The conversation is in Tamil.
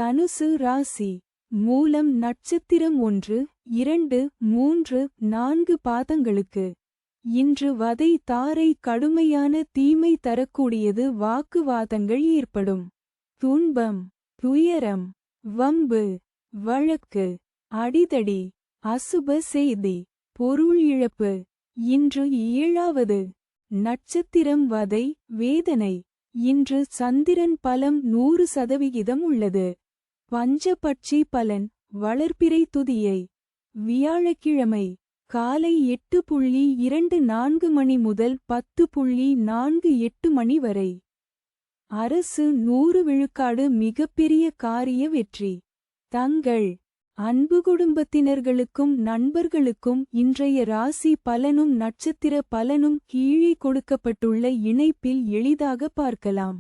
தனுசு ராசி. மூலம் நட்சத்திரம் 1, 2, 3, 4 பாதங்களுக்கு. இன்று வதை தாரை கடுமையான தீமை தரக்கூடியது. வாக்குவாதங்கள் ஏற்படும். துன்பம், துயரம், வம்பு, வழக்கு, அடிதடி, அசுப செய்தி, பொருள் இழப்பு. இன்று 7வது நட்சத்திரம் வதை, வேதனை. இன்று சந்திரன் பலம் 100% உள்ளது. பஞ்சபட்சி பலன், வளர்பிறை துதியை. வியாழக்கிழமை காலை 8:24 மணி முதல் 10:48 மணி வரை. அரசு 100 விழுக்காடு மிகப்பெரிய காரிய வெற்றி. தங்கள் அன்பு குடும்பத்தினர்களுக்கும் நண்பர்களுக்கும் இன்றைய ராசி பலனும் நட்சத்திர பலனும் கீழே கொடுக்கப்பட்டுள்ள இணைப்பில் எளிதாக பார்க்கலாம்.